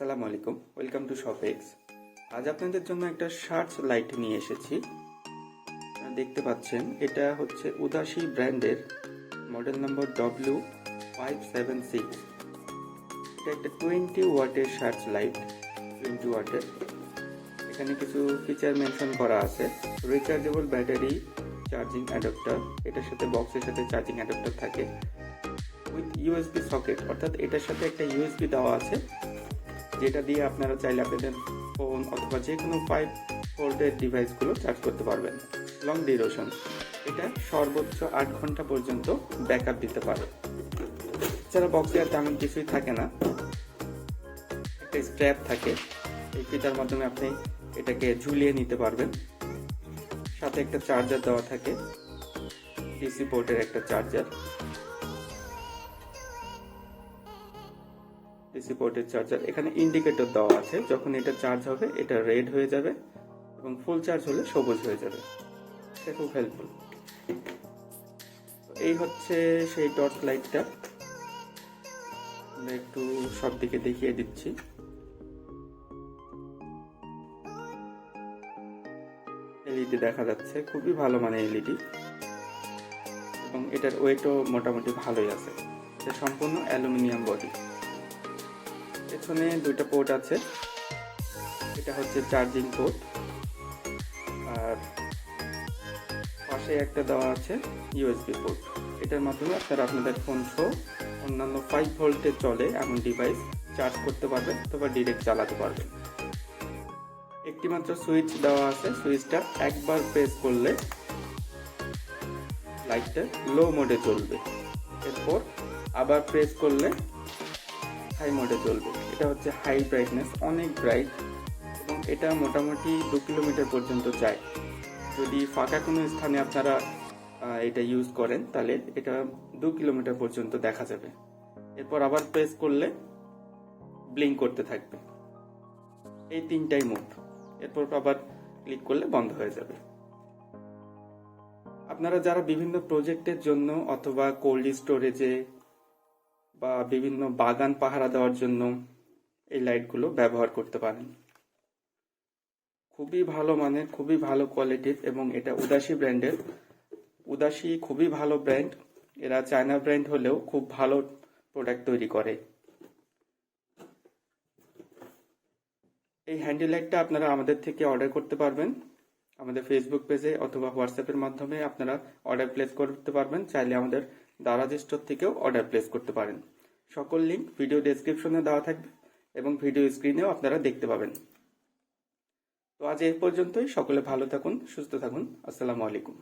আসসালামু আলাইকুম, welcome to শপেক্স। আজ আপনাদের জন্য একটা সার্চ লাইট নিয়ে এসেছি। দেখতে পাচ্ছেন এটা হচ্ছে উদাসী ব্র্যান্ডের, মডেল নম্বর W576। এটা একটা 20 ওয়াটের সার্চ লাইট, 20 ওয়াটের। এখানে কিছু ফিচার মেনশন করা আছে। রিচার্জেবল ব্যাটারি, চার্জিং অ্যাডাপ্টার, এটার সাথে বক্সের সাথে চার্জিং অ্যাডাপ্টার থাকে উইথ ইউএসবি সকেট, অর্থাৎ এটার সাথে একটা ইউএসবি দেওয়া আছে, যেটা দিয়ে আপনারা চাইলে আপনাদের ফোন অথবা যে কোনো 5 ভোল্টের ডিভাইসগুলো চার্জ করতে পারবেন। লং ডিউরেশন, এটা সর্বোচ্চ 8 ঘন্টা পর্যন্ত ব্যাকআপ দিতে পারে। এছাড়া বক্সে আর তেমন কিছুই থাকে না, একটা স্ট্র্যাপ থাকে, এই ফিতার মাধ্যমে আপনি এটাকে ঝুলিয়ে নিতে পারবেন। সাথে একটা চার্জার দেওয়া থাকে, ডিসি পোর্টের একটা চার্জার, ডিসি পোর্টের চার্জার। এখানে ইন্ডিকেটর দেওয়া আছে, যখন এটা চার্জ হবে এটা রেড হয়ে যাবে এবং ফুল চার্জ হলে সবুজ হয়ে যাবে। এটা খুব হেল্পফুল। এই হচ্ছে সেই টর্চ লাইটটা, আমরা একটু সব দিকে দেখিয়ে দিচ্ছি। এলইডি দেখা যাচ্ছে, খুবই ভালো মানে এলইডি, এবং এটার ওয়েটও মোটামুটি ভালোই আছে। এটা সম্পূর্ণ অ্যালুমিনিয়াম বডি। পেছনে দুইটা পোর্ট আছে, এটা হচ্ছে চার্জিং পোর্ট, আর পাশে একটা দেওয়া আছে ইউএসবি পোর্ট। এটার মাধ্যমে আপনারা আপনাদের ফোন সহ অন্যান্য 5 ভোল্টে চলে এমন ডিভাইস চার্জ করতে পারবেন অথবা ডিরেক্ট চালাতে পারবেন। একটি মাত্র সুইচ দেওয়া আছে, সুইচটা একবার প্রেস করলে লাইটটা লো মোডে জ্বলবে, এরপর আবার প্রেস করলে হাই মোডে জ্বলবে। এটা হচ্ছে হাই ব্রাইটনেস, অনেক ব্রাইট, এবং এটা মোটামুটি 2 কিলোমিটার পর্যন্ত যায়। যদি ফাঁকা কোনো স্থানে আপনারা এটা ইউজ করেন তাহলে এটা 2 কিলোমিটার পর্যন্ত দেখা যাবে। এরপর আবার প্রেস করলে ব্লিঙ্ক করতে থাকবে। এই 3টাই মোড, এরপর আবার ক্লিক করলে বন্ধ হয়ে যাবে। আপনারা যারা বিভিন্ন প্রজেক্টের জন্য অথবা কোল্ড স্টোরেজে বা বিভিন্ন বাগান পাহারা দেওয়ার জন্য এই লাইটগুলো ব্যবহার করতে পারেন। খুবই ভালো মানের, খুবই ভালো কোয়ালিটির, এবং এটা উদাসী ব্র্যান্ডের। উদাসী খুবই ভালো ব্র্যান্ড, এরা চায়না ব্র্যান্ড হলেও খুব ভালো প্রোডাক্ট তৈরি করে। এই হ্যান্ডি লাইটটা আপনারা আমাদের থেকে অর্ডার করতে পারবেন, আমাদের ফেসবুক পেজে অথবা হোয়াটসঅ্যাপের মাধ্যমে আপনারা অর্ডার প্লেস করতে পারবেন। চাইলে আমাদের দারাজ স্টোর থেকেও অর্ডার প্লেস করতে পারেন। সকল লিঙ্ক ভিডিও ডেসক্রিপশনে দেওয়া থাকবে এবং ভিডিও স্ক্রিনেও আপনারা দেখতে পাবেন। তো আজ এই পর্যন্তই। সকলে ভালো থাকুন, সুস্থ থাকুন। আসসালামু আলাইকুম।